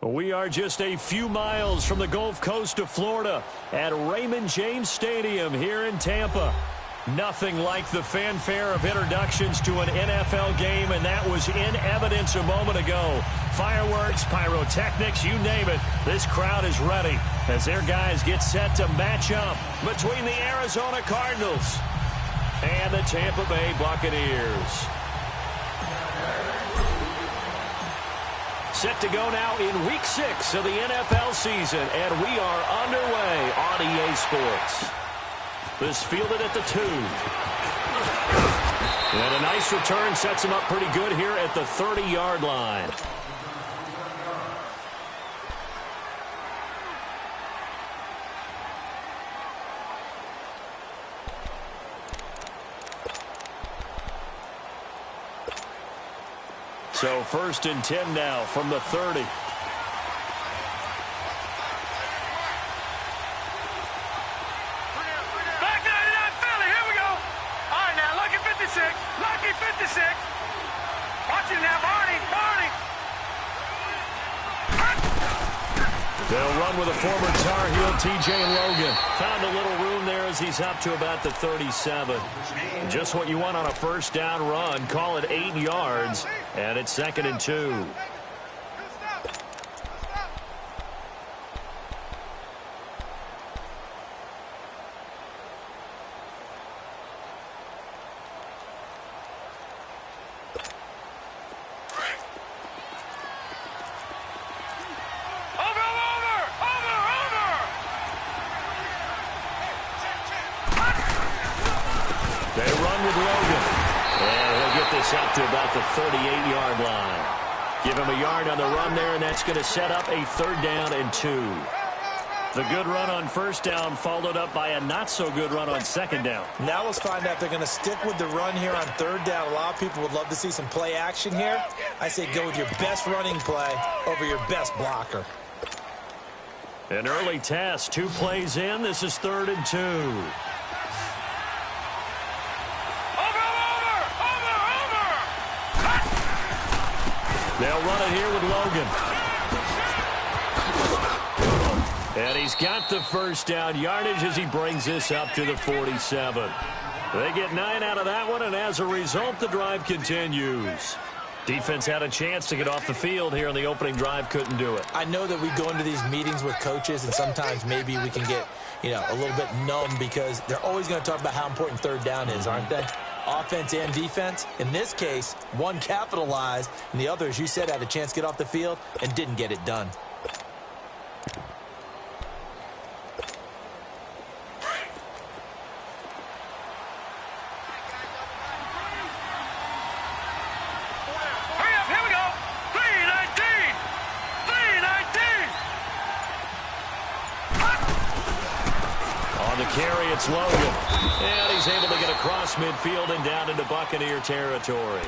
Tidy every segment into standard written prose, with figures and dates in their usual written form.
We are just a few miles from the Gulf Coast of Florida at Raymond James Stadium here in Tampa. Nothing like the fanfare of introductions to an NFL game, and that was in evidence a moment ago. Fireworks, pyrotechnics, you name it. This crowd is ready as their guys get set to match up between the Arizona Cardinals and the Tampa Bay Buccaneers. Set to go now in Week 6 of the NFL season, and we are underway on EA Sports. This fielded at the 2. And a nice return sets him up pretty good here at the 30-yard line. So 1st and 10 now from the 30. Back 99 Philly, here we go. All right, now, lucky 56. Lucky 56. Watch it now, Barney. They'll run with a former Tar Heel, TJ Logan. Found a little room there as he's up to about the 37. Just what you want on a first down run. Call it 8 yards, and it's 2nd and 2. Up to about the 38-yard line. Give him a yard on the run there, and that's going to set up a 3rd down and 2. The good run on 1st down followed up by a not-so-good run on 2nd down. Now let's find out if they're going to stick with the run here on 3rd down. A lot of people would love to see some play action here. I say go with your best running play over your best blocker. An early test. 2 plays in. This is 3rd and 2. They'll run it here with Logan. And he's got the 1st down yardage as he brings this up to the 47. They get 9 out of that one, and as a result, the drive continues. Defense had a chance to get off the field here on the opening drive, couldn't do it. I know that we go into these meetings with coaches, and sometimes maybe we can get, a little bit numb because they're always going to talk about how important 3rd down is, aren't they? Offense and defense. In this case, one capitalized, and the other, as you said, had a chance to get off the field and didn't get it done. Carry, it's Logan. And he's able to get across midfield and down into Buccaneer territory.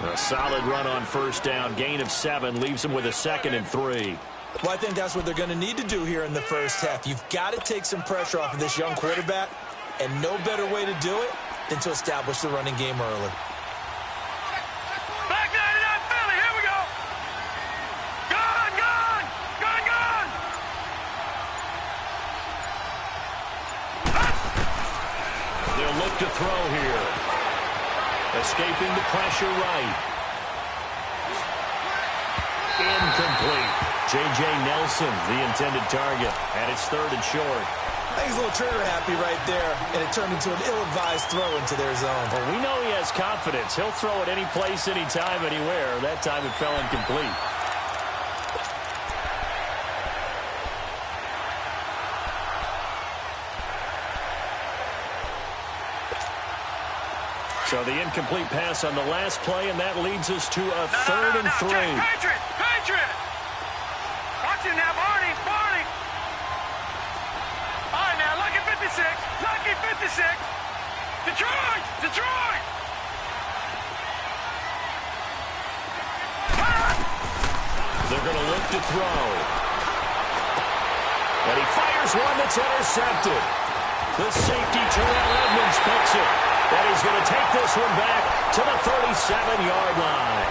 A solid run on 1st down. Gain of 7 leaves him with a 2nd and 3. Well, I think that's what they're going to need to do here in the first half. You've got to take some pressure off of this young quarterback, and no better way to do it than to establish the running game early. Back 99 Philly, here we go. Gone. They'll look to throw here. Escaping the pressure right. Incomplete. J.J. Nelson, the intended target. And it's 3rd and short. I think he's a little trigger happy right there, and it turned into an ill-advised throw into their zone. Well, we know he has confidence. He'll throw it any place, anytime, anywhere. That time it fell incomplete. So the incomplete pass on the last play, and that leads us to a 3rd and 3. Patriot! Watch it now, Barney! All right, now, lucky 56! Detroit! They're going to look to throw. And he fires one that's intercepted. The safety, Terrell Edmonds, picks it. And he's going to take this one back to the 37-yard line.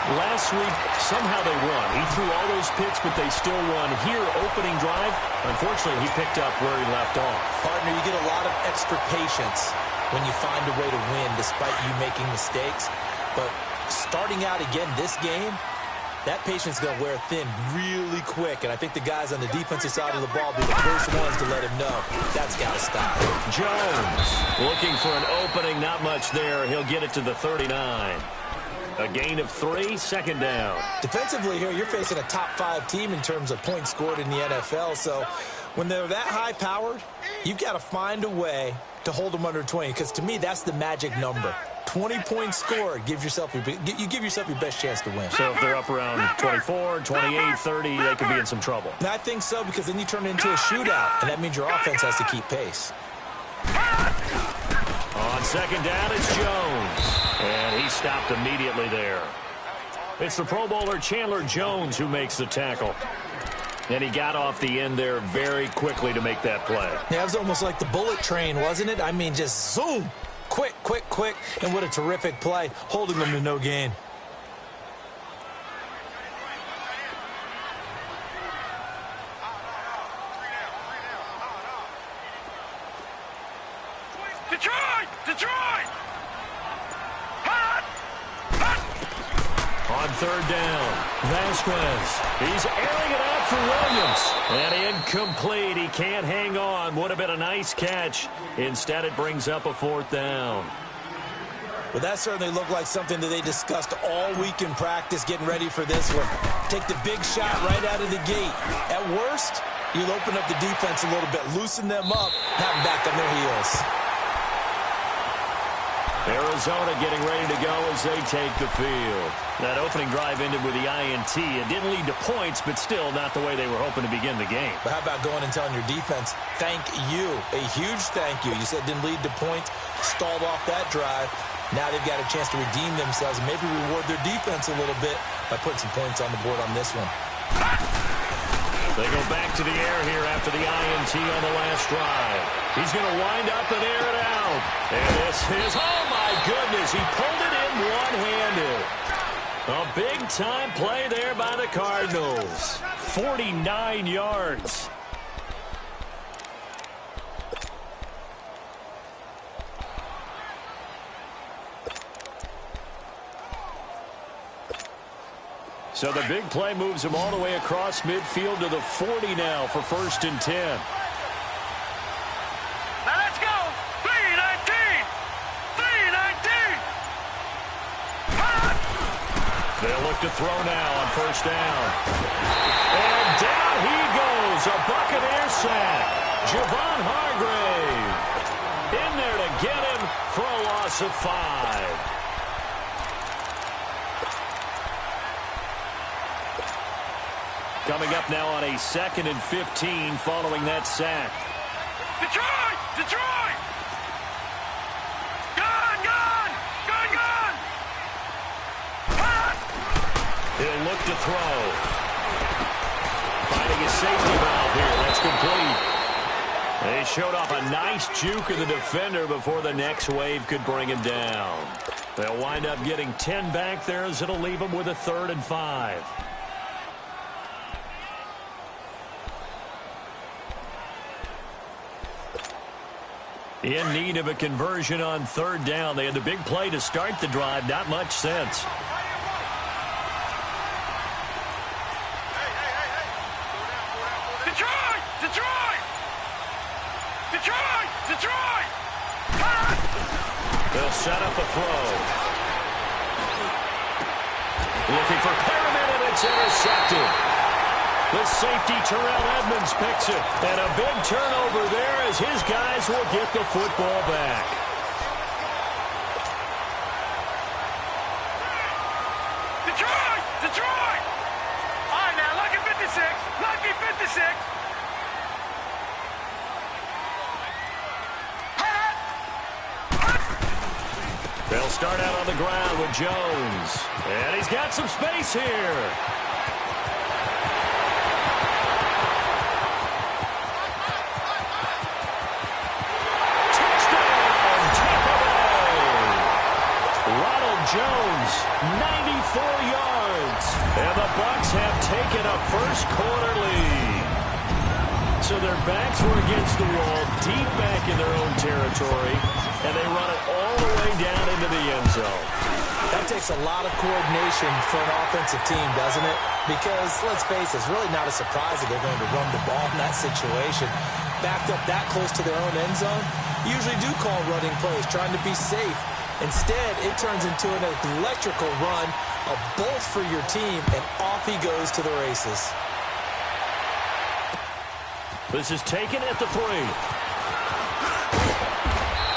Last week, somehow they won. He threw all those picks, but they still won. Here, opening drive, unfortunately, he picked up where he left off. Partner, you get a lot of extra patience when you find a way to win despite you making mistakes. But starting out again this game, that patience is going to wear thin really quick. And I think the guys on the defensive side of the ball will be the first ones to let him know that's got to stop. Jones looking for an opening. Not much there. He'll get it to the 39. A gain of 3, second down. Defensively here, you're facing a top-5 team in terms of points scored in the NFL. So when they're that high-powered, you've got to find a way to hold them under 20. Because to me, that's the magic number. 20 points scored, you give yourself your best chance to win. So if they're up around 24, 28, 30, they could be in some trouble. And I think so, because then you turn it into a shootout, and that means your offense has to keep pace. On second down, it's Jones. And he stopped immediately there. It's the Pro Bowler Chandler Jones who makes the tackle. And he got off the end there very quickly to make that play. Yeah, it was almost like the bullet train, wasn't it? I mean, just zoom. Quick, quick, quick. And what a terrific play, holding them to no gain. Detroit! Detroit! Hot! On third down, Vasquez. He's airing it out for Williams. And incomplete. He can't hang on. Would have been a nice catch. Instead, it brings up a fourth down. Well, that certainly looked like something that they discussed all week in practice, getting ready for this one. Take the big shot right out of the gate. At worst, you'll open up the defense a little bit, loosen them up, have them back on their heels. Arizona getting ready to go as they take the field. That opening drive ended with the INT. It didn't lead to points, but still not the way they were hoping to begin the game. But how about going and telling your defense, thank you, a huge thank you. You said it didn't lead to points, stalled off that drive. Now they've got a chance to redeem themselves and maybe reward their defense a little bit by putting some points on the board on this one. They go back to the air here after the INT on the last drive. He's going to wind up and air it out. And this is, oh my goodness, he pulled it in one-handed. A big-time play there by the Cardinals. 49 yards. So the big play moves him all the way across midfield to the 40 now for 1st and 10. Now let's go! 3-19! 3-19! Hot! They'll look to throw now on 1st down. And down he goes. A Buccaneer sack. Javon Hargrave in there to get him for a loss of 5. Coming up now on a 2nd and 15 following that sack. Detroit! Detroit! Gone! Gone! Gone! Gone! Hot! He'll look to throw. Finding his safety valve here. That's complete. They showed off a nice juke of the defender before the next wave could bring him down. They'll wind up getting 10 back there as it'll leave them with a 3rd and 5. In need of a conversion on 3rd down. They had the big play to start the drive. Not much sense. Detroit! Detroit! Detroit! Detroit! Hot! They'll set up a throw. Looking for Perriman, and it's intercepted. The safety, Terrell Edmonds, picks it. And a big turnover there as his guys will get the football back. Detroit! Detroit! All right, now, lucky 56. Lucky 56. They'll start out on the ground with Jones. And he's got some space here. Jones, 94 yards. And the Bucs have taken a first quarter lead. So their backs were against the wall, deep back in their own territory, and they run it all the way down into the end zone. That takes a lot of coordination for an offensive team, doesn't it? Because, let's face it, it's really not a surprise that they're going to run the ball in that situation. Backed up that close to their own end zone, usually do call running plays, trying to be safe. Instead, it turns into an electrical run, a bolt for your team, and off he goes to the races. This is taken at the 3.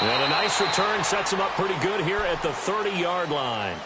And a nice return sets him up pretty good here at the 30-yard line.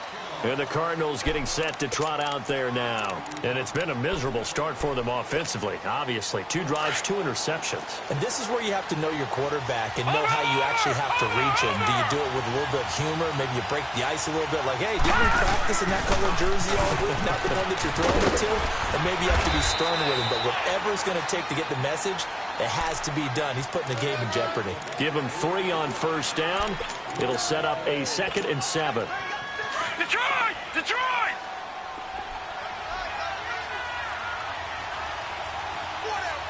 And the Cardinals getting set to trot out there now. And it's been a miserable start for them offensively, obviously. 2 drives, 2 interceptions. And this is where you have to know your quarterback and know how you actually have to reach him. Do you do it with a little bit of humor? Maybe you break the ice a little bit like, hey, didn't we practice in that color jersey all week? Not the one that you're throwing it to? And maybe you have to be stern with him. But whatever it's going to take to get the message, it has to be done. He's putting the game in jeopardy. Give him 3 on first down. It'll set up a 2nd and 7. Detroit! Detroit! 4 down,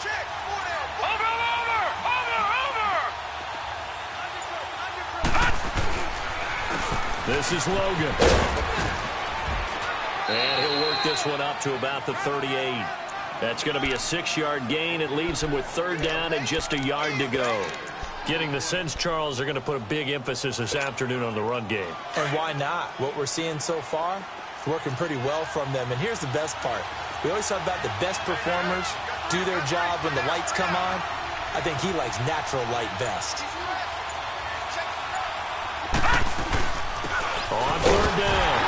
check, 4 down. Over! This is Logan. And he'll work this one up to about the 38. That's going to be a 6-yard gain. It leaves him with 3rd down and just a yard to go. Getting the sense, Charles, they're going to put a big emphasis this afternoon on the run game. And why not? What we're seeing so far, working pretty well from them. And here's the best part. We always talk about the best performers do their job when the lights come on. I think he likes natural light best. On 3rd down,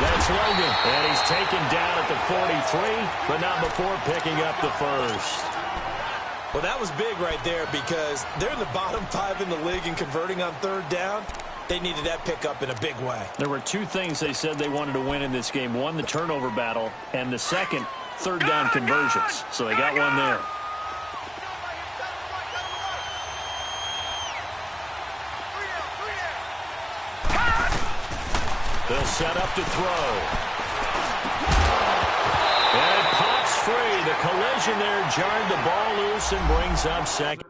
that's Logan. And he's taken down at the 43, but not before picking up the first. Well, that was big right there because they're in the bottom 5 in the league and converting on 3rd down. They needed that pickup in a big way. There were 2 things they said they wanted to win in this game. One, the turnover battle, and the second, 3rd down conversions. So they got one there. They'll set up to throw. And it pops free. The collision there jarred the ball loose and brings up 2nd.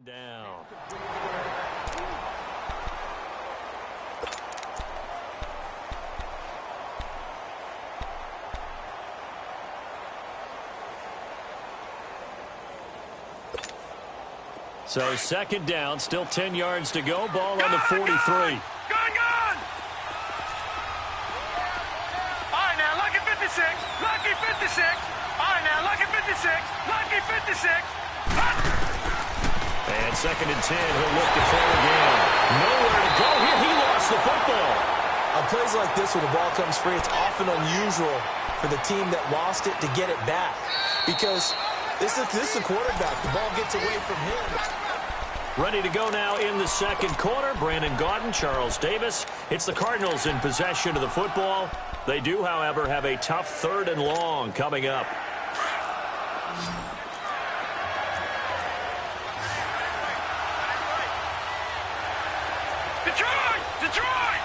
Down. So 2nd down, still 10 yards to go. Ball on the 43. Gone! All right, now, lucky 56. Lucky 56. All right, now, lucky 56. Lucky 56. And 2nd and 10, he'll look to throw again. Nowhere to go here. He lost the football. On plays like this where the ball comes free, it's often unusual for the team that lost it to get it back. Because this is the quarterback. The ball gets away from him. Ready to go now in the 2nd quarter. Brandon Gaudin, Charles Davis. It's the Cardinals in possession of the football. They do, however, have a tough 3rd and long coming up. Detroit!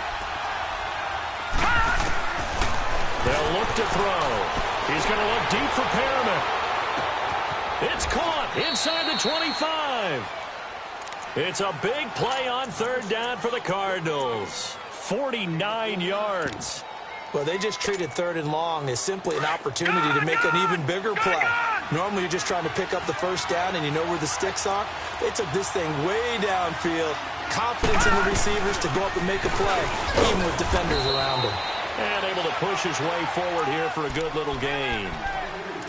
They'll look to throw. He's going to look deep for Perriman. It's caught inside the 25. It's a big play on 3rd down for the Cardinals. 49 yards. Well, they just treated 3rd and long as simply an opportunity to make an even bigger play. Normally, you're just trying to pick up the 1st down and you know where the sticks are. They took this thing way downfield. Confidence in the receivers to go up and make a play, even with defenders around him. And able to push his way forward here for a good little gain.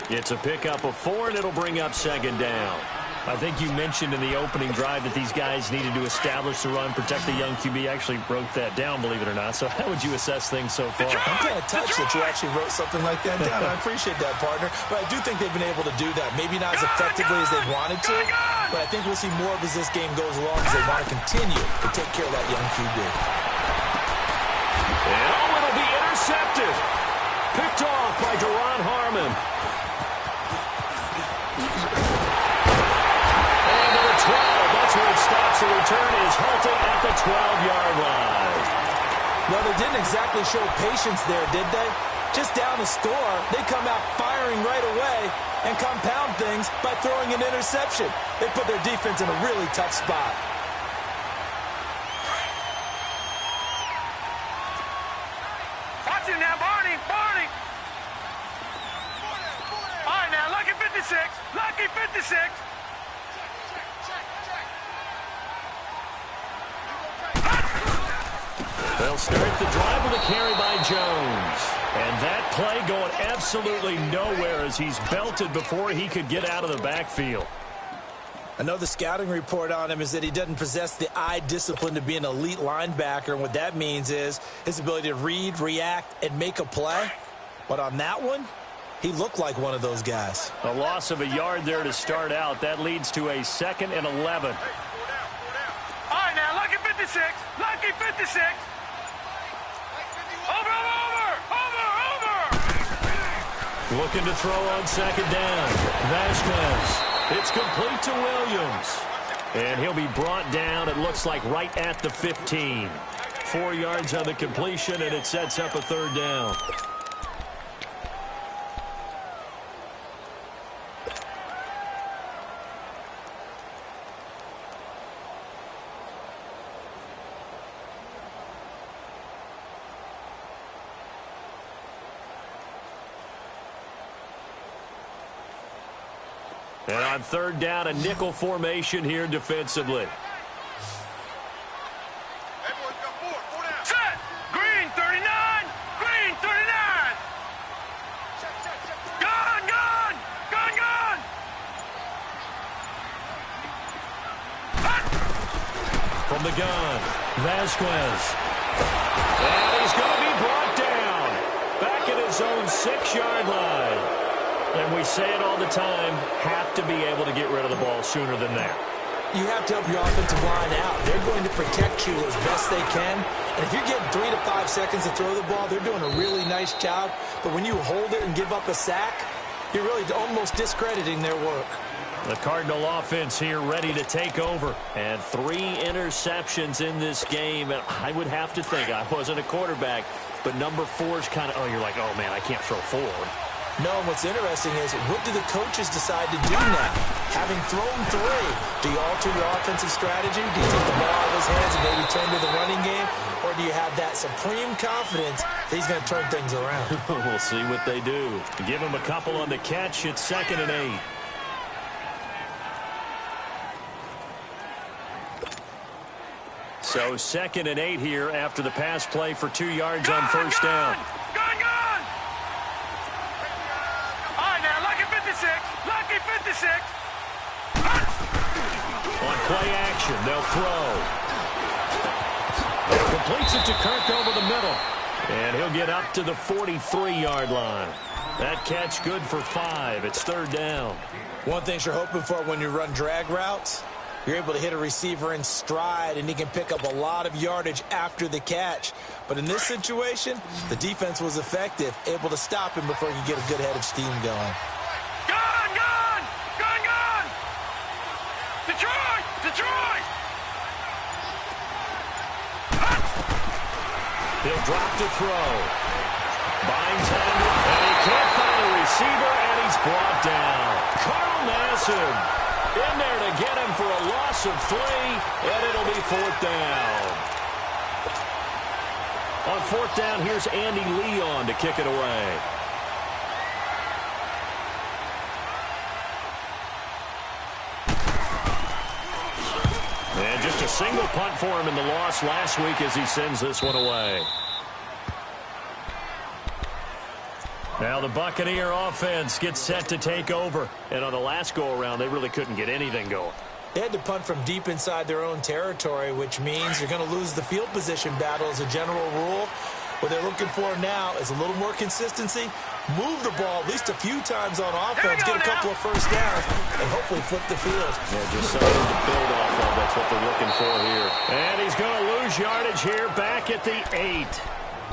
It's a pickup of 4, and it'll bring up 2nd down. I think you mentioned in the opening drive that these guys needed to establish the run, protect the young QB. I actually wrote that down, believe it or not. So how would you assess things so far? I'm kind of touched that you actually wrote something like that down. I appreciate that, partner. But I do think they've been able to do that. Maybe not as effectively as they wanted to, but I think we'll see more of as this game goes along as they want to continue to take care of that young QB. And it'll be intercepted. Picked off by Deron Harmon. And to the 12. That's where it stops. The return is halted at the 12-yard line. Well, they didn't exactly show patience there, did they? Just down the score, they come out firing right away and compound things by throwing an interception. They put their defense in a really tough spot. Watch him now, Barney. Barney. All right, now, lucky 56. Lucky 56. They'll start the drive with a carry by Jones. And that play going absolutely nowhere as he's belted before he could get out of the backfield. I know the scouting report on him is that he doesn't possess the eye discipline to be an elite linebacker. And what that means is his ability to read, react, and make a play. But on that one, he looked like one of those guys. A loss of a yard there to start out. That leads to a 2nd and 11. All right, now, lucky 56. Lucky 56. Over. Looking to throw on 2nd down. Vasquez. It's complete to Williams. And he'll be brought down, it looks like, right at the 15. 4 yards on the completion, and it sets up a 3rd down. And on 3rd down, a nickel formation here defensively. Set. Green 39. Green 39. Gun, gun. Gun, gun. From the gun, Vasquez. And he's going to be brought down. Back at his own 6-yard line. And we say it all the time, have to be able to get rid of the ball sooner than that. You have to help your offensive line out. They're going to protect you as best they can. And if you're getting 3 to 5 seconds to throw the ball, they're doing a really nice job. But when you hold it and give up a sack, you're really almost discrediting their work. The Cardinal offense here ready to take over. And 3 interceptions in this game. And I would have to think, I wasn't a quarterback, but number 4 is kind of, oh, you're like, oh, man, I can't throw forward. No, and what's interesting is, what do the coaches decide to do now? Having thrown 3, do you alter your offensive strategy? Do you take the ball out of his hands and maybe turn to the running game? Or do you have that supreme confidence that he's going to turn things around? We'll see what they do. Give him a couple on the catch. It's 2nd and 8. So 2nd and 8 here after the pass play for 2 yards on 1st down. Gun, gun. All right, now, lucky 56. Lucky 56. On play action, they'll throw. And completes it to Kirk over the middle. And he'll get up to the 43-yard line. That catch good for 5. It's 3rd down. One thing you're hoping for when you run drag routes, you're able to hit a receiver in stride, and he can pick up a lot of yardage after the catch. But in this situation, the defense was effective, able to stop him before he could get a good head of steam going. Gun, gun. Gun, gun. Detroit. Detroit. He'll drop to throw. Binds him, and he can't find a receiver, and he's brought down. Carl Nassib in there to get him for a loss of 3, and it'll be 4th down. On 4th down, here's Andy Leon to kick it away. And just a single punt for him in the loss last week as he sends this one away. Now the Buccaneer offense gets set to take over. And on the last go-around, they really couldn't get anything going. They had to punt from deep inside their own territory, which means you're going to lose the field position battle as a general rule. What they're looking for now is a little more consistency, move the ball at least a few times on offense, get a couple of first downs, and hopefully flip the field. Yeah, just something to build off of. That's what they're looking for here. And he's going to lose yardage here back at the 8.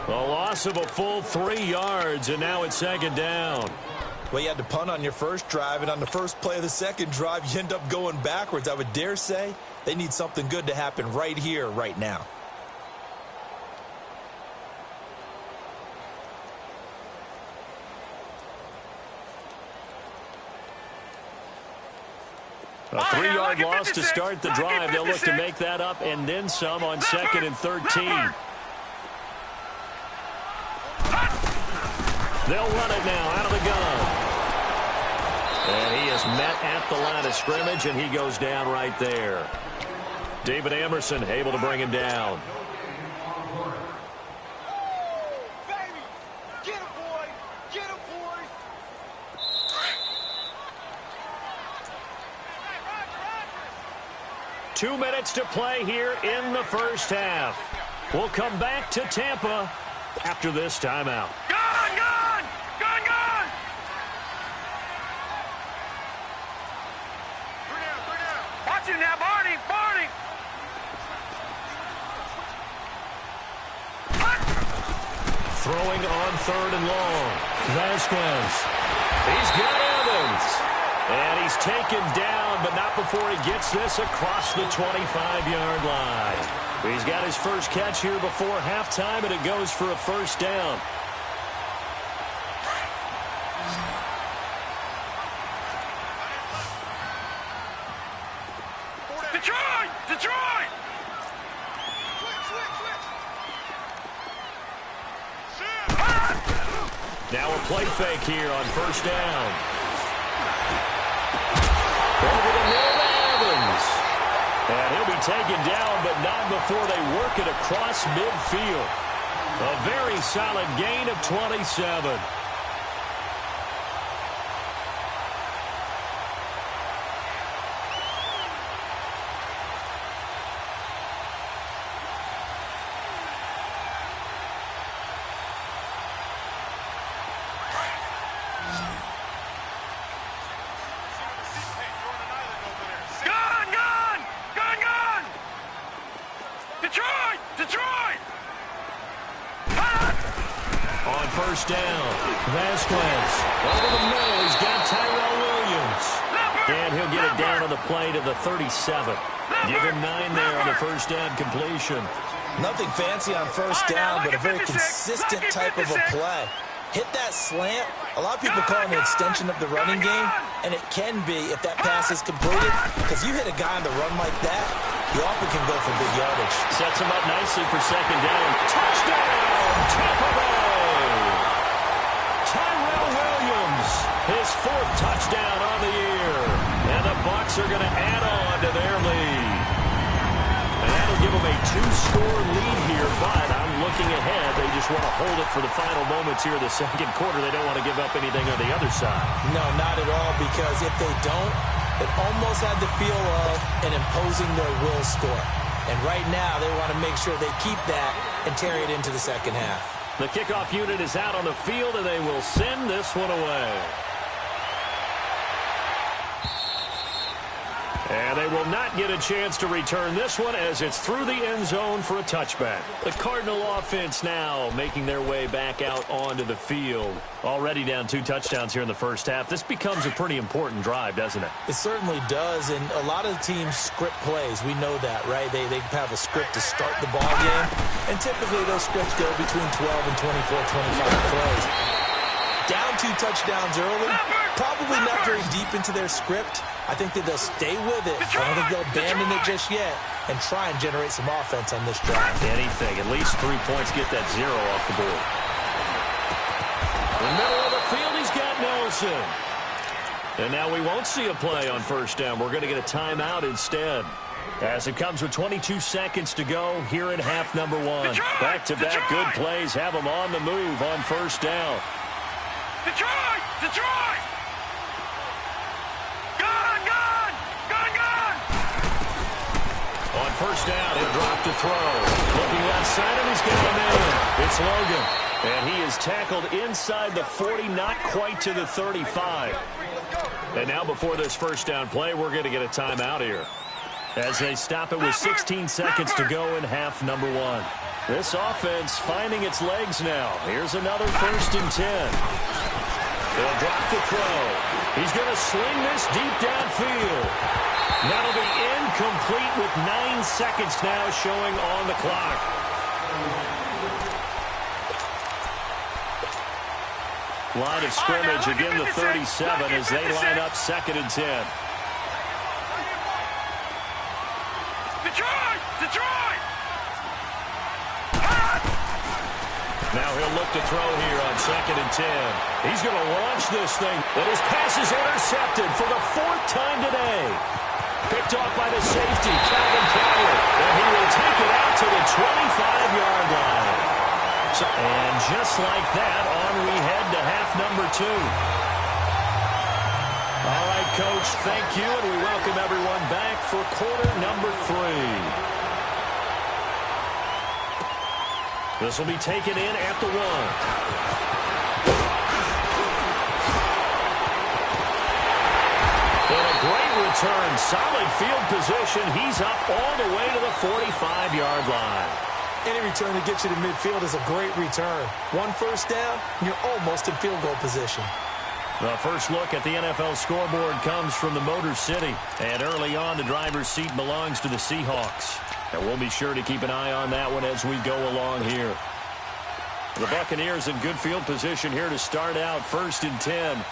A loss of a full 3 yards, and now it's second down. Well, you had to punt on your first drive, and on the first play of the second drive, you end up going backwards. I would dare say they need something good to happen right here, right now. A 3-yard loss to start the drive. They'll look to make that up and then some on 2nd and 13. They'll run it now out of the gun. And he is met at the line of scrimmage, and he goes down right there. David Emerson able to bring him down. Baby, get him, boy. Get him, boy. 2 minutes to play here in the first half. We'll come back to Tampa after this timeout. Gone, gone, gone, gone. 3 down, 3 down. Watch him now, Barney, Barney. Throwing on 3rd and long. Vasquez. He's got Evans. And he's taken down, but not before he gets this across the 25-yard line. He's got his first catch here before halftime, and it goes for a first down. Detroit, Detroit. Now a play fake here on first down. Over the middle to Evans. And he'll be taken down, but not before they work it across midfield. A very solid gain of 27. First down. Vasquez over the middle. He's got Tyrell Williams. And he'll get it down on the play to the 37. Give him 9 there on the first down completion. Nothing fancy on first down, but a very consistent type of a play. Hit that slant. A lot of people call it an extension of the running game, and it can be if that pass is completed, because you hit a guy on the run like that, you often can go for big yardage. Sets him up nicely for second down. Touchdown, Tampa Bay! Tyrell Williams, his 4th touchdown on the year. And the Bucs are going to add on to their lead. And that'll give them a 2-score lead here, but I'm looking ahead. They just want to hold it for the final moments here of the second quarter. They don't want to give up anything on the other side. No, not at all, because if they don't, it almost had the feel of an imposing their will score. And right now, they want to make sure they keep that and carry it into the second half. The kickoff unit is out on the field, and they will send this one away. And they will not get a chance to return this one as it's through the end zone for a touchback. The Cardinal offense now making their way back out onto the field. Already down 2 touchdowns here in the first half. This becomes a pretty important drive, doesn't it? It certainly does, and a lot of teams script plays. We know that, right? They have a script to start the ball game, and typically those scripts go between 12 and 24, 25 plays. Down 2 touchdowns early, probably not very deep into their script. I think that they'll stay with it. I don't think they'll abandon it just yet and try and generate some offense on this drive. Anything. At least 3 points. Get that 0 off the board. In the middle of the field, he's got Nelson. And now we won't see a play on first down. We're going to get a timeout instead. As it comes with 22 seconds to go here in half number 1. Back-to-back good plays have them on the move on first down. Detroit! Detroit! Gun! Gun! Gun! Gun! On first down, he'll drop to throw. Looking left side, and he's got a man. It's Logan. And he is tackled inside the 40, not quite to the 35. And now before this first down play, we're going to get a timeout here, as they stop it with 16 seconds to go in half number one. This offense finding its legs now. Here's another 1st and 10. He'll drop the throw. He's going to sling this deep downfield. That'll be incomplete with 9 seconds now showing on the clock. Line of scrimmage, again the 37 as they line up 2nd and 10. Detroit! Detroit! Now he'll look to throw here on 2nd and 10. He's going to launch this thing, but his pass is intercepted for the 4th time today. Picked off by the safety, Calvin Pryor, and he will take it out to the 25-yard line. And just like that, on we head to half number 2. All right, Coach, thank you, and we welcome everyone back for quarter number 3. This will be taken in at the 1. And a great return, solid field position. He's up all the way to the 45-yard line. Any return that gets you to midfield is a great return. 1 first down, and you're almost in field goal position. The first look at the NFL scoreboard comes from the Motor City. And early on, the driver's seat belongs to the Seahawks. And we'll be sure to keep an eye on that one as we go along here. The Buccaneers in good field position here to start out 1st and 10.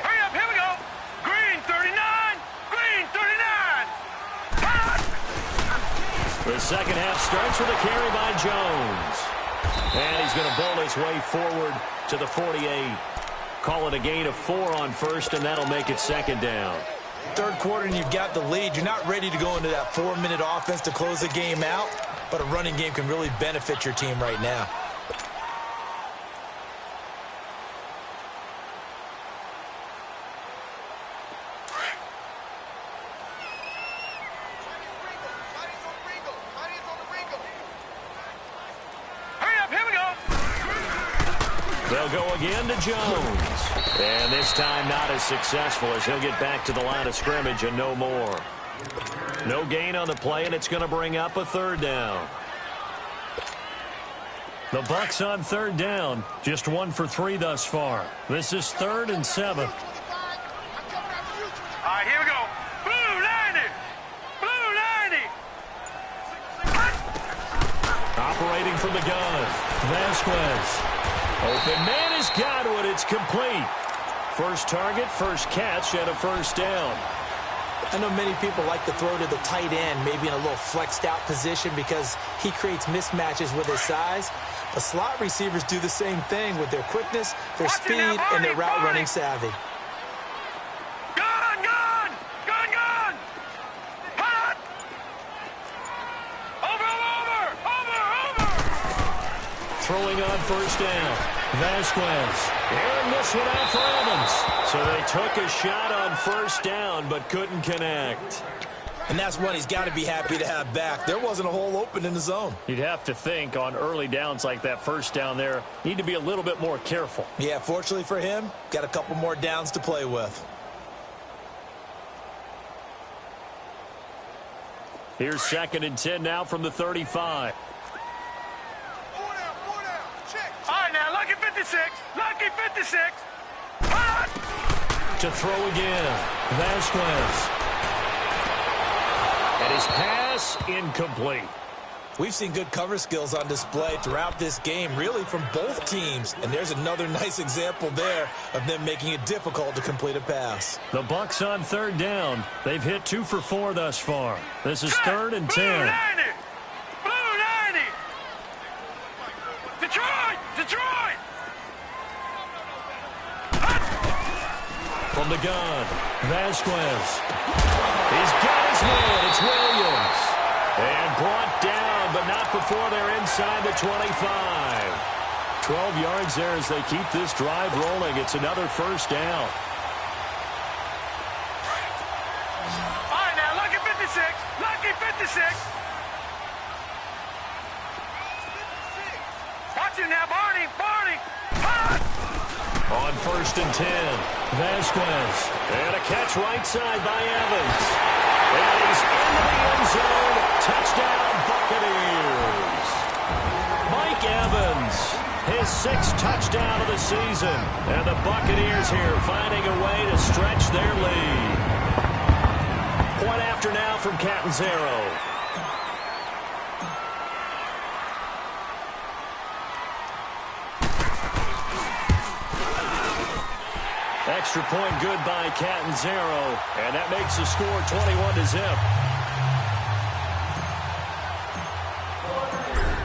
Hurry up, here we go. Green 39. Green 39. The second half starts with a carry by Jones. And he's going to bowl his way forward to the 48. Call it a gain of 4 on first, and that'll make it 2nd down. 3rd quarter, and you've got the lead. You're not ready to go into that 4-minute offense to close the game out, but a running game can really benefit your team right now. They'll go again to Jones. And this time not as successful as he'll get back to the line of scrimmage and no more. No gain on the play, and it's going to bring up a 3rd down. The Bucs on 3rd down. Just 1 for 3 thus far. This is 3rd and 7. All right, here we go. Blue 90. Blue 90. Operating from the gun. Vasquez. Open man is Godwin. It's complete. First target, first catch, and a 1st down. I know many people like to throw to the tight end, maybe in a little flexed out position because he creates mismatches with his size. But slot receivers do the same thing with their quickness, their speed, and their route running savvy. Gun, gun, gun, gun. Hot. Over. Throwing on 1st down. Vasquez. Airing this one out for Evans. So they took a shot on 1st down, but couldn't connect. And that's one he's got to be happy to have back. There wasn't a hole open in the zone. You'd have to think on early downs like that 1st down there, need to be a little bit more careful. Yeah, fortunately for him, got a couple more downs to play with. Here's 2nd and 10 now from the 35. All right, now, lucky 56. Lucky 56. Hot. To throw again. Vasquez. And his pass incomplete. We've seen good cover skills on display throughout this game, really from both teams. And there's another nice example there of them making it difficult to complete a pass. The Bucs on 3rd down. They've hit 2 for 4 thus far. This is 3rd and 10. Blue 90. Blue 90. Detroit. Detroit. From the gun, Vasquez. He's got his man. It's Williams. And brought down, but not before they're inside the 25. 12 yards there as they keep this drive rolling. It's another first down. All right, now, lucky 56. Lucky 56. Watch it now, Barney. Barney. Hot. On 1st and 10, Vasquez. And a catch right side by Evans. And he's into the end zone. Touchdown, Buccaneers. Mike Evans, his 6th touchdown of the season. And the Buccaneers here finding a way to stretch their lead. Point after now from Catanzaro. Extra point good by Catanzaro, and that makes the score 21-0.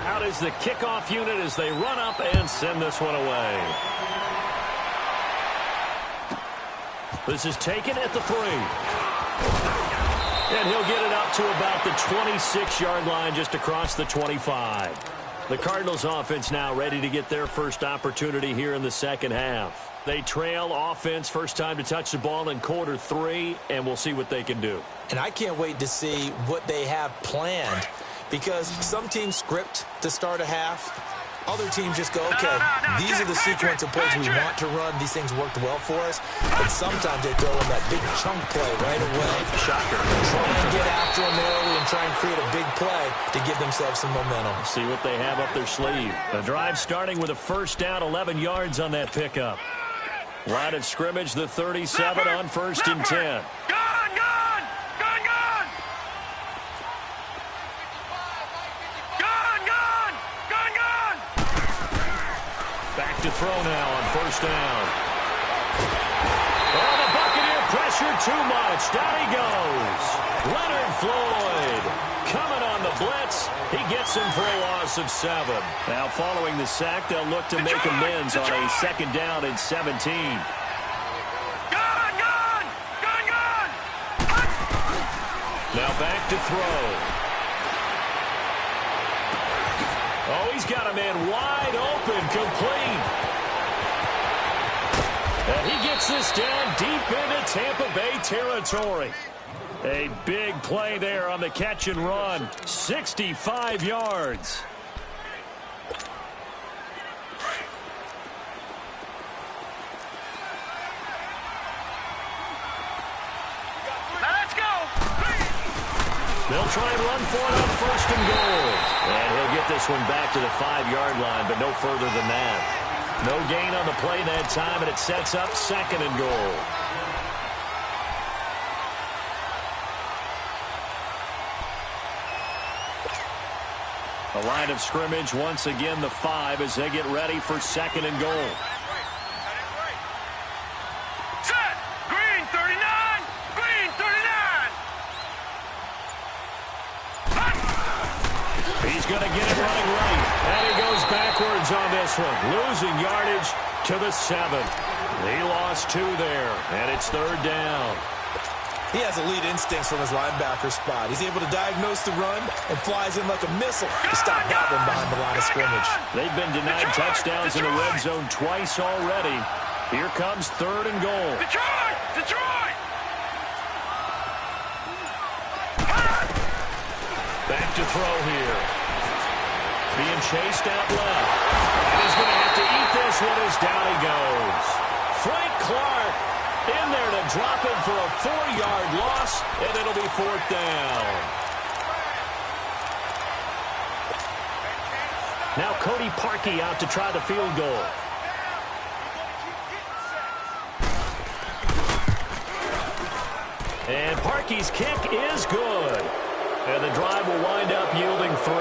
Out is the kickoff unit as they run up and send this one away. This is taken at the 3. And he'll get it up to about the 26-yard line, just across the 25. The Cardinals offense now ready to get their first opportunity here in the second half. They trail offense, first time to touch the ball in quarter 3, and we'll see what they can do. And I can't wait to see what they have planned, because some teams script to start a half. Other teams just go, okay, these are the sequence of plays we want to run. These things worked well for us. But sometimes they throw in that big chunk play right away. Shocker. Try and get after them early and try and create a big play to give themselves some momentum. See what they have up their sleeve. The drive starting with a first down, 11 yards on that pickup. Line of scrimmage, the 37 on 1st and 10. Back to throw now on 1st down. Oh, the Buccaneer pressure too much. Down he goes. Leonard Floyd coming on the blitz. He gets him for a loss of 7. Now following the sack, they'll look to make amends on a 2nd down and 17. Now back to throw. Oh, he's got a man wide open, complete. And he gets this down deep into Tampa Bay territory. A big play there on the catch and run. 65 yards. They'll try and run for it on 1st and goal. And he'll get this one back to the 5-yard line, but no further than that. No gain on the play that time, and it sets up 2nd and goal. The line of scrimmage, once again, the 5 as they get ready for 2nd and goal. Set! Green 39! Green 39! He's going to get it running right. And he goes backwards on this one. Losing yardage to the 7. He lost 2 there, and it's 3rd down. He has elite instincts from his linebacker spot. He's able to diagnose the run and flies in like a missile to stop that one behind the line of scrimmage. They've been denied touchdowns in the red zone twice already. Here comes 3rd and goal. Detroit! Detroit! Back to throw here. Being chased out left. And he's going to have to eat this one as down he goes. Frank Clark in there to drop him for a 4-yard loss, and it'll be 4th down. Now Cody Parkey out to try the field goal. And Parkey's kick is good. And the drive will wind up yielding 3.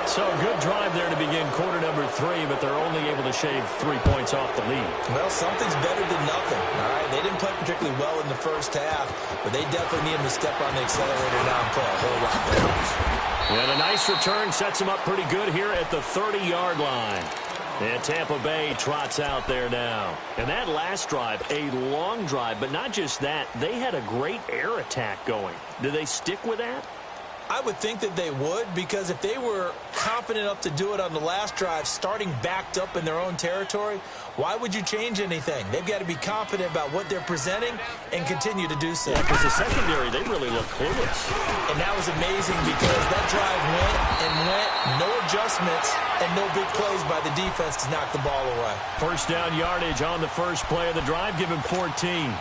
So a good drive there to begin quarter number 3, but they're only able to shave 3 points off the lead. Well, something's better than nothing, all right? They didn't play particularly well in the first half, but they definitely need him to step on the accelerator now and play a whole lot better. And a nice return sets him up pretty good here at the 30-yard line. And Tampa Bay trots out there now. And that last drive, a long drive, but not just that. They had a great air attack going. Do they stick with that? I would think that they would, because if they were confident enough to do it on the last drive, starting backed up in their own territory, why would you change anything? They've got to be confident about what they're presenting and continue to do so. Yeah, because the secondary, they really look clueless. And that was amazing because that drive went and went, no adjustments, and no big plays by the defense to knock the ball away. First down yardage on the first play of the drive. Give him 14.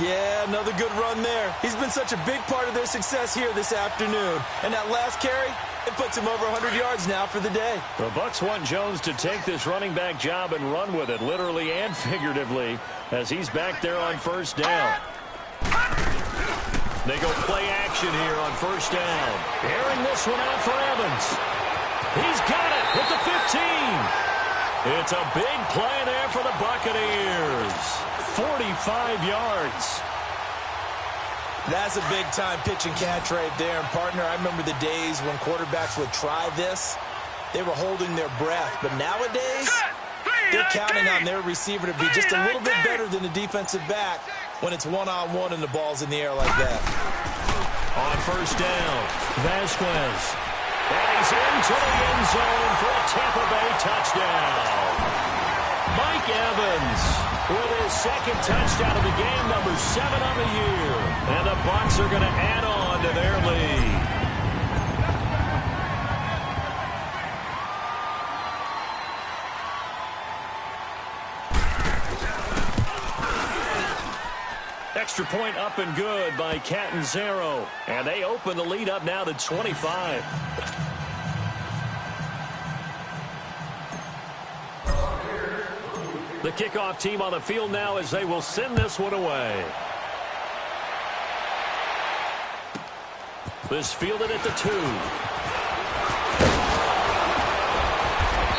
Yeah, another good run there. He's been such a big part of their success here this afternoon. And that last carry, it puts him over 100 yards now for the day. The Bucs want Jones to take this running back job and run with it, literally and figuratively, as he's back there on first down. They go play action here on first down. Airing this one out for Evans. He's got it at the 15. It's a big play there for the Buccaneers. 45 yards. That's a big-time pitch and catch right there. And, partner, I remember the days when quarterbacks would try this. They were holding their breath. But nowadays, they're counting on their receiver to be just a little bit better than the defensive back when it's one-on-one and the ball's in the air like that. On first down, Vasquez. And he's into the end zone for a Tampa Bay touchdown. Mike Evans with his second touchdown of the game, number 7 on the year. And the Bucs are going to add on to their lead. Extra point up and good by Catanzaro. And they open the lead up now to 25. The kickoff team on the field now as they will send this one away. This fielded at the 2.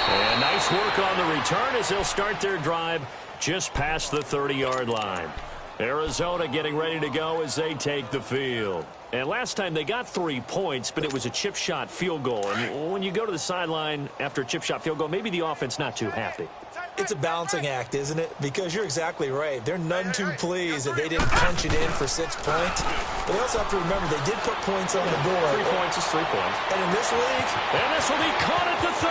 And nice work on the return as they'll start their drive just past the 30-yard line. Arizona getting ready to go as they take the field. And last time they got 3 points, but it was a chip shot field goal. And when you go to the sideline after a chip shot field goal, maybe the offense not too happy. It's a balancing act, isn't it? Because you're exactly right. They're none too pleased that they didn't punch it in for 6 points. But they also have to remember they did put points on the board. 3 points is 3 points. And in this league... And this will be caught at the 30.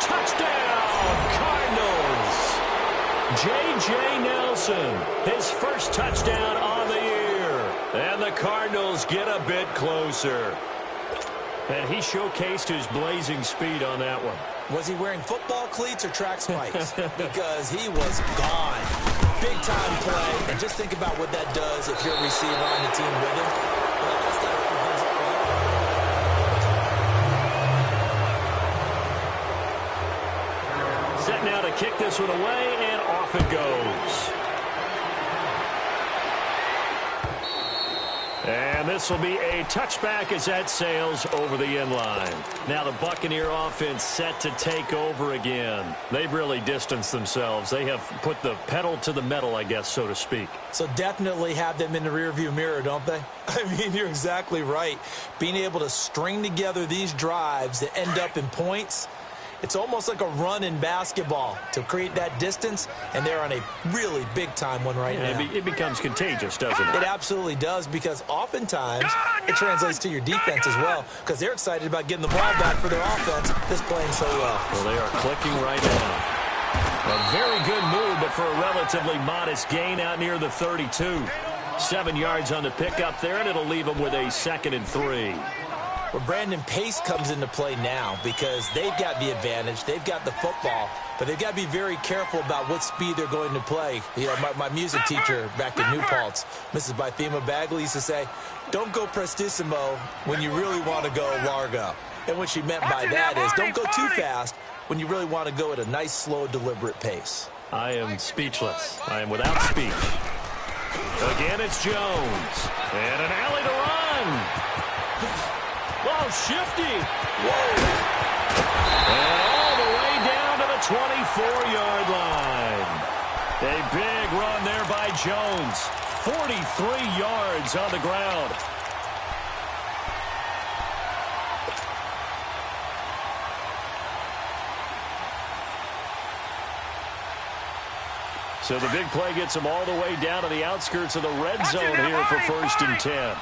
Touchdown, Cardinals. J.J. Nelson, his first touchdown on the year. And the Cardinals get a bit closer. And he showcased his blazing speed on that one. Was he wearing football cleats or track spikes? Because he was gone. Big-time play. And just think about what that does if you're a receiver on the team with him. Set now to kick this one away, and off it goes. And this will be a touchback as that sails over the end line. Now the Buccaneer offense set to take over again. They've really distanced themselves. They have put the pedal to the metal, I guess, so to speak. So definitely have them in the rearview mirror, don't they? I mean, you're exactly right. Being able to string together these drives that end up in points, it's almost like a run in basketball to create that distance, and they're on a really big-time one right now. It becomes contagious, doesn't it? It absolutely does, because oftentimes it translates to your defense as well, because they're excited about getting the ball back for their offense that's playing so well. Well, they are clicking right now. A very good move, but for a relatively modest gain out near the 32. 7 yards on the pickup there, and it'll leave them with a 2nd and 3. Well, Brandon, pace comes into play now because they've got the advantage. They've got the football, but they've got to be very careful about what speed they're going to play. You know, my music teacher back in New Paltz, Mrs. Bythema Bagley, used to say, don't go prestissimo when you really want to go largo. And what she meant by that is don't go too fast when you really want to go at a nice, slow, deliberate pace. I am speechless. I am without speech. Again, it's Jones. And an alley to run. Oh, shifty. Whoa. And all the way down to the 24-yard line. A big run there by Jones. 43 yards on the ground. So the big play gets him all the way down to the outskirts of the red zone here for 1st and 10.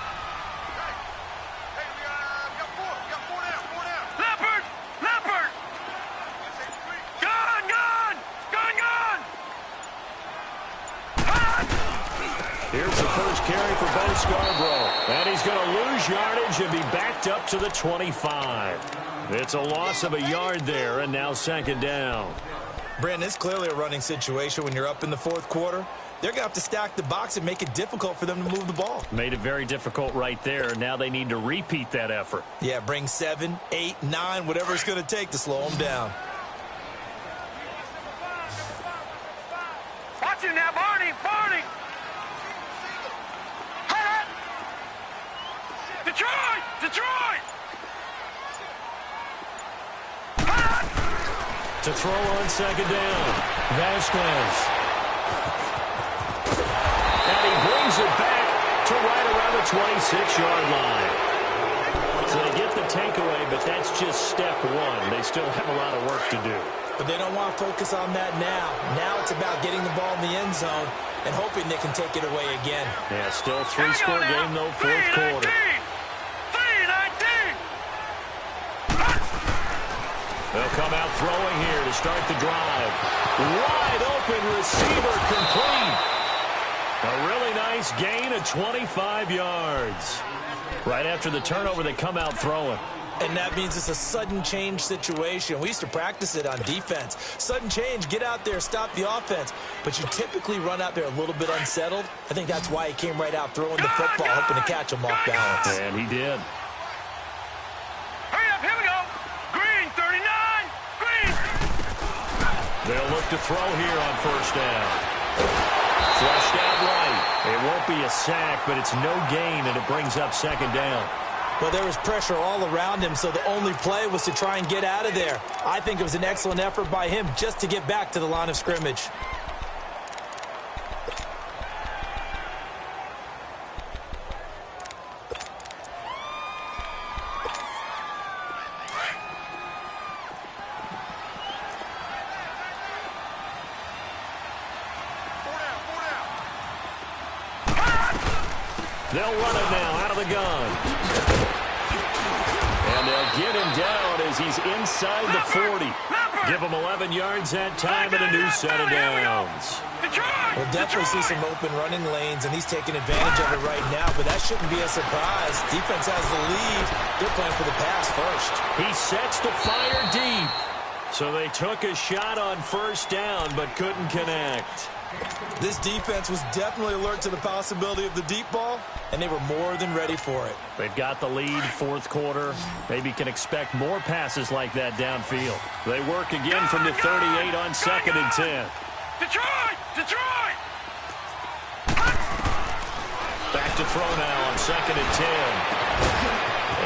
carry for Bo Scarborough. And he's going to lose yardage and be backed up to the 25. It's a loss of a yard there, and now second down. Brandon, it's clearly a running situation when you're up in the fourth quarter. They're going to have to stack the box and make it difficult for them to move the ball. Made it very difficult right there. Now they need to repeat that effort. Yeah, bring 7, 8, 9, whatever it's going to take to slow them down. Watch it now, Barney. Detroit. To throw on second down, Vasquez. And he brings it back to right around the 26-yard line. So they get the takeaway, but that's just step one. They still have a lot of work to do. But they don't want to focus on that now. Now it's about getting the ball in the end zone and hoping they can take it away again. Yeah, still a three-score game, though, fourth quarter. 3-19. They'll come out throwing here to start the drive. Wide open receiver complete. A really nice gain of 25 yards. Right after the turnover, they come out throwing. And that means it's a sudden change situation. We used to practice it on defense. Sudden change, get out there, stop the offense. But you typically run out there a little bit unsettled. I think that's why he came right out throwing the football, hoping to catch him off balance. And he did. Hurry up, here we go. Green, 39. Green. They'll look to throw here on first down. Flushed out right. It won't be a sack, but it's no gain, and it brings up second down. Well, there was pressure all around him, so the only play was to try and get out of there. I think it was an excellent effort by him just to get back to the line of scrimmage. They'll run it now out of the gun. And they'll get him down as he's inside the 40. Give him 11 yards that time and a new set of downs. We'll definitely see some open running lanes, and he's taking advantage of it right now, but that shouldn't be a surprise. Defense has the lead. They're playing for the pass first. He sets to fire deep. So they took a shot on first down, but couldn't connect. This defense was definitely alert to the possibility of the deep ball, and they were more than ready for it. They've got the lead, fourth quarter. Maybe can expect more passes like that downfield. They work again from the 38 on second and 10. Detroit! Back to throw now on second and 10.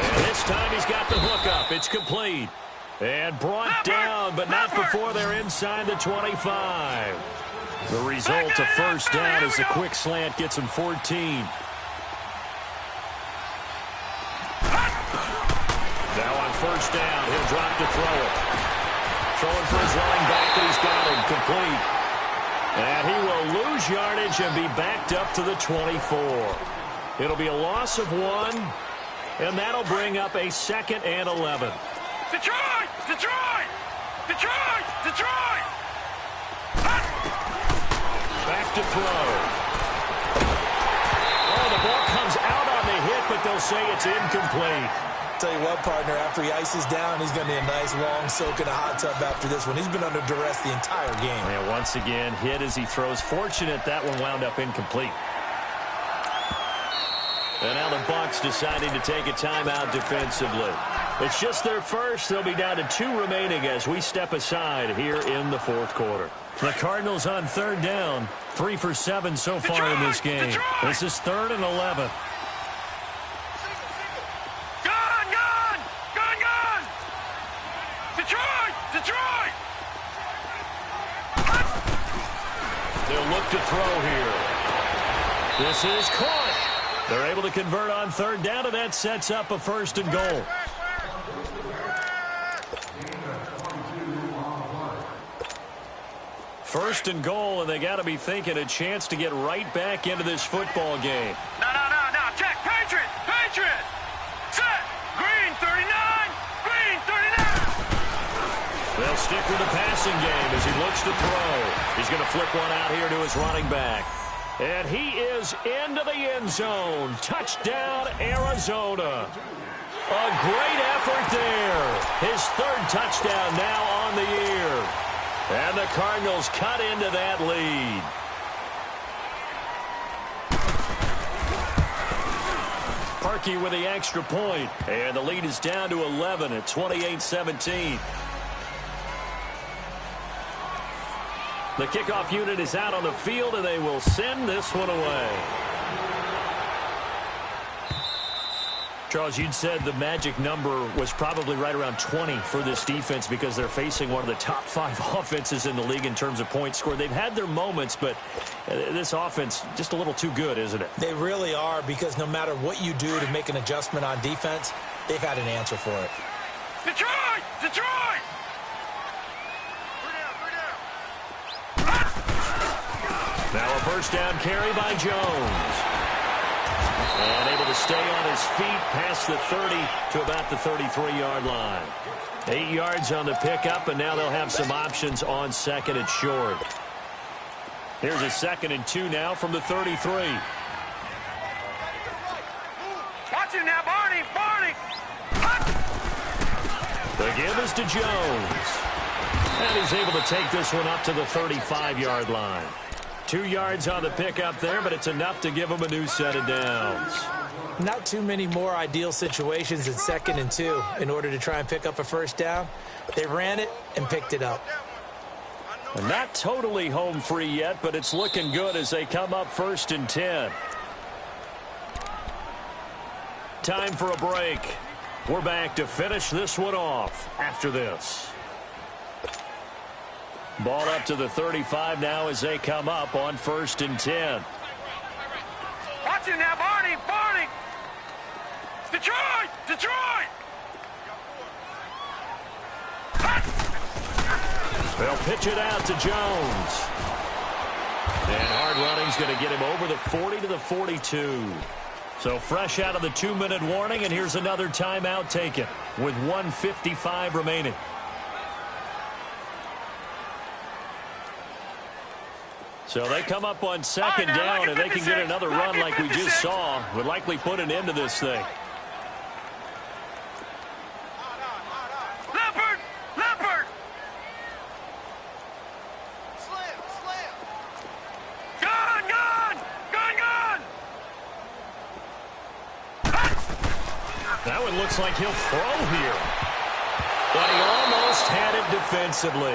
And this time he's got the hook up. It's complete. And brought down, but not before they're inside the 25. The result of first down is a quick slant gets him 14. Now on first down, he'll drop to throw it. Throwing for his running back, and he's got him complete. And he will lose yardage and be backed up to the 24. It'll be a loss of 1, and that'll bring up a second and 11. Detroit! Back to throw. Oh, the ball comes out on the hit, but they'll say it's incomplete. Tell you what, partner, after he ices down, he's going to need a nice long soak in a hot tub after this one. He's been under duress the entire game. And once again, hit as he throws. Fortunate that one wound up incomplete. And now the Bucs deciding to take a timeout defensively. It's just their first. They'll be down to 2 remaining as we step aside here in the fourth quarter. The Cardinals on third down. 3 for 7 so far in this game. This is 3rd and 11. Gun! Detroit! They'll look to throw here. This is caught. They're able to convert on third down, and that sets up a 1st and goal. First and goal, and they got to be thinking a chance to get right back into this football game. No. Check. Patriot. Set. Green, 39. They'll stick with the passing game as he looks to throw. He's going to flip one out here to his running back. And he is into the end zone. Touchdown, Arizona. A great effort there. His third touchdown now on the year. And the Cardinals cut into that lead. Parkey with the extra point. And the lead is down to 11 at 28-17. The kickoff unit is out on the field, and they will send this one away. Charles, you'd said the magic number was probably right around 20 for this defense because they're facing one of the top 5 offenses in the league in terms of points scored. They've had their moments, but this offense just a little too good, isn't it? They really are, because no matter what you do to make an adjustment on defense, they've had an answer for it. Detroit! Detroit! Now a first down carry by Jones. And able to stay on his feet past the 30 to about the 33-yard line. 8 yards on the pickup, and now they'll have some options on second and short. Here's a 2nd and 2 now from the 33. Watch him now, Barney! Barney! The give is to Jones. And he's able to take this one up to the 35-yard line. 2 yards on the pickup there, but it's enough to give him a new set of downs. Not too many more ideal situations in 2nd and 2 in order to try and pick up a first down. They ran it and picked it up. And not totally home free yet, but it's looking good as they come up 1st and 10. Time for a break. We're back to finish this one off after this. Ball up to the 35 now as they come up on 1st and 10. Watch him now, Barney! Barney! Detroit! Detroit! They'll pitch it out to Jones. And hard running's going to get him over the 40 to the 42. So fresh out of the 2-minute warning, and here's another timeout taken with 1:55 remaining. So they come up on 2nd down, and they can get another run like we just saw. Would likely put an end to this thing. Leopard! Leopard! Slam! Slam! Gun! Gun! Gun! Gun! That one looks like he'll throw here. But he almost had it defensively.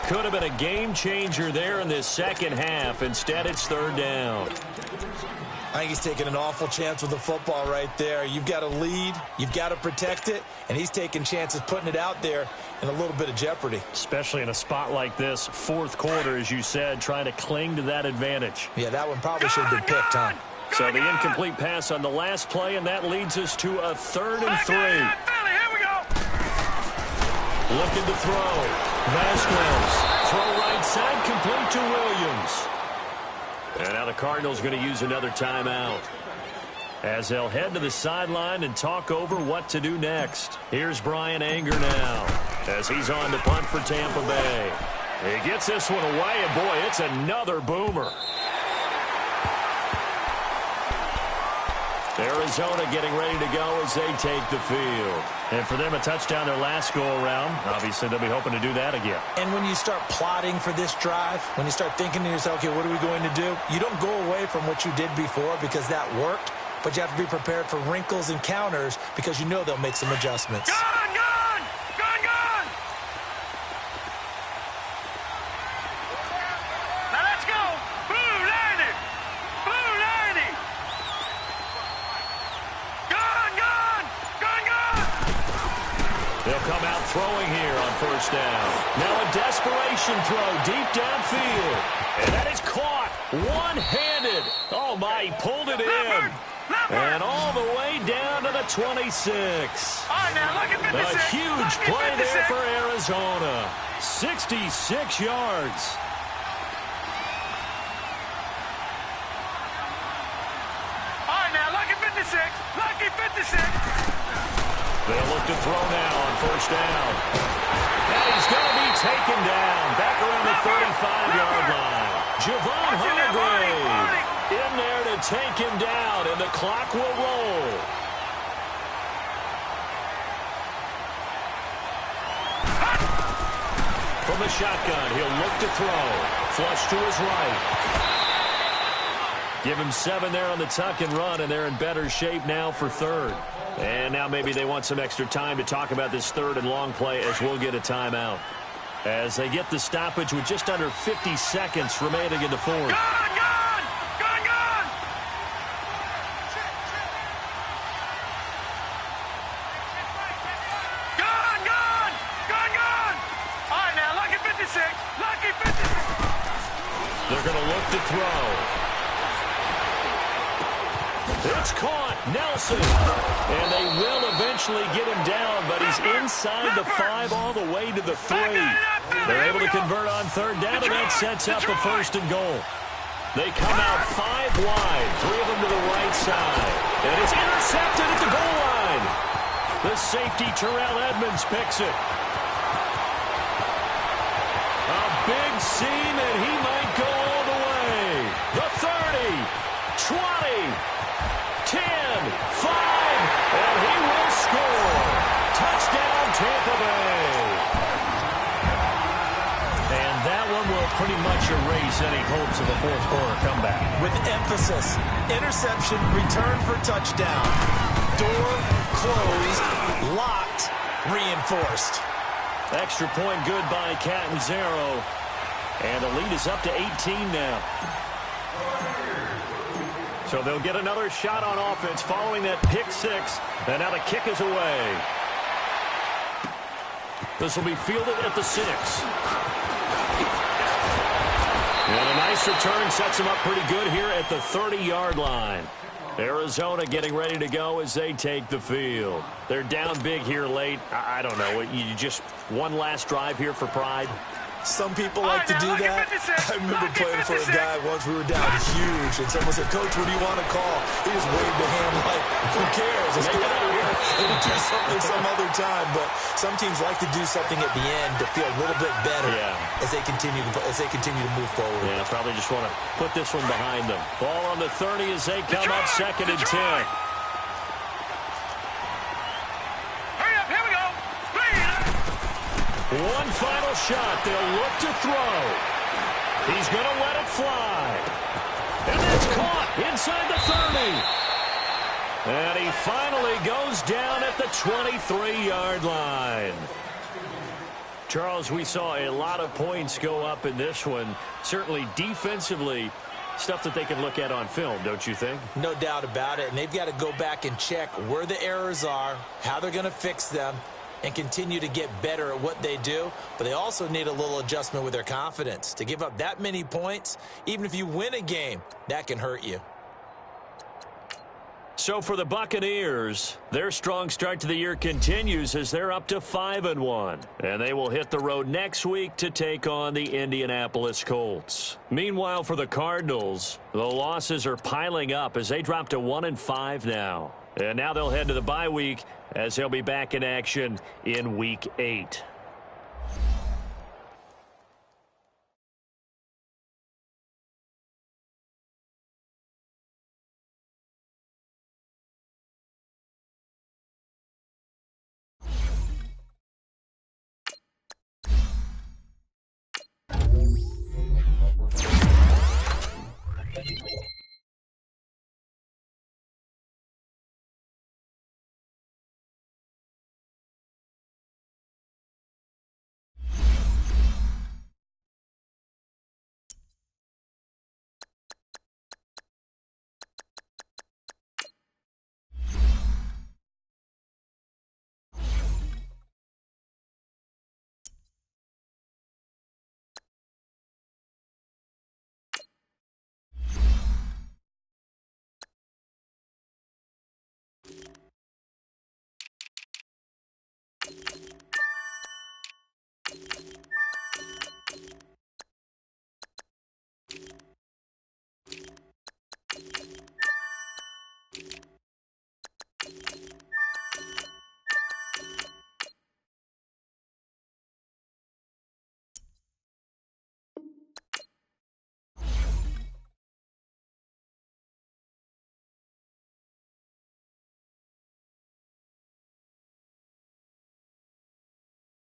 Could have been a game changer there in this second half. Instead, it's 3rd down. I think he's taking an awful chance with the football right there. You've got to lead, you've got to protect it, and he's taking chances putting it out there in a little bit of jeopardy. Especially in a spot like this, 4th quarter, as you said, trying to cling to that advantage. Yeah, that one probably should have been picked, huh? So the incomplete pass on the last play, and that leads us to a 3rd and 3. Here we go! Looking to throw. Vasquez. Throw right side, complete to Williams. And now the Cardinals going to use another timeout as they'll head to the sideline and talk over what to do next. Here's Brian Anger now as he's on to punt for Tampa Bay. He gets this one away, and boy, it's another boomer. Arizona getting ready to go as they take the field. And for them, a touchdown their last go-around. Obviously, they'll be hoping to do that again. And when you start plotting for this drive, when you start thinking to yourself, okay, what are we going to do? You don't go away from what you did before because that worked, but you have to be prepared for wrinkles and counters because you know they'll make some adjustments. Gun! Gun! Gun! Gun! Now let's go! Blue 90! Blue 90! Gun! Gun! Gun! Gun! They'll come out throwing here on 1st down. Now a desperation throw deep downfield. And that is caught one-handed. Oh, my, he pulled it in. And all the way down to the 26. All right, now look at 56. A huge play there for Arizona. 66 yards. All right, now look at 56. Lucky 56. They'll look to throw now on 1st down. And he's going to be taken down back around the 35-yard line. Javon Hargrave. to take him down, and the clock will roll. From the shotgun, he'll look to throw. Flush to his right. Give him 7 there on the tuck and run, and they're in better shape now for third. And now maybe they want some extra time to talk about this third and long play as we'll get a timeout. As they get the stoppage with just under 50 seconds remaining in the fourth. Gone! Gone! Gone! Gone! Gone! Gone! Gone! Gone! All right, now, lucky 56. Lucky 56. They're going to look to throw. It's caught. Nelson. And they will eventually get him down, but he's inside the 5 all the way to the 3. They're able to convert on third down, and that sets up a first and goal. They come out 5 wide, 3 of them to the right side. And it's intercepted at the goal line. The safety, Terrell Edmonds, picks it. A big seam, and he might go all the way. The 30, 20, 10, 5, and he will score. Touchdown, Tampa Bay. And that one will pretty much erase any hopes of a fourth quarter comeback. With emphasis, interception, return for touchdown. Door closed, locked, reinforced. Extra point good by Catanzaro. And the lead is up to 18 now. So they'll get another shot on offense following that pick 6. And now the kick is away. This will be fielded at the 6. And a nice return sets them up pretty good here at the 30-yard line. Arizona getting ready to go as they take the field. They're down big here late. I don't know. You just one last drive here for pride. Some people like to do that. I remember playing for a guy once. We were down huge, and someone said, "Coach, what do you want to call?" He just waved the hand like, "Who cares? Let's get out of here and do something some other time." But some teams like to do something at the end to feel a little bit better as they continue to move forward. Yeah, probably just want to put this one behind them. Ball on the 30 as they come up 2nd and 10. One final shot. They'll look to throw. He's going to let it fly. And it's caught inside the 30. And he finally goes down at the 23-yard line. Charles, we saw a lot of points go up in this one. Certainly defensively, stuff that they can look at on film, don't you think? No doubt about it. And they've got to go back and check where the errors are, how they're going to fix them, and continue to get better at what they do. But they also need a little adjustment with their confidence. To give up that many points, even if you win a game, that can hurt you. So for the Buccaneers, their strong start to the year continues as they're up to 5-1. And they will hit the road next week to take on the Indianapolis Colts. Meanwhile, for the Cardinals, the losses are piling up as they drop to 1-5 now. And now they'll head to the bye week as they'll be back in action in Week 8.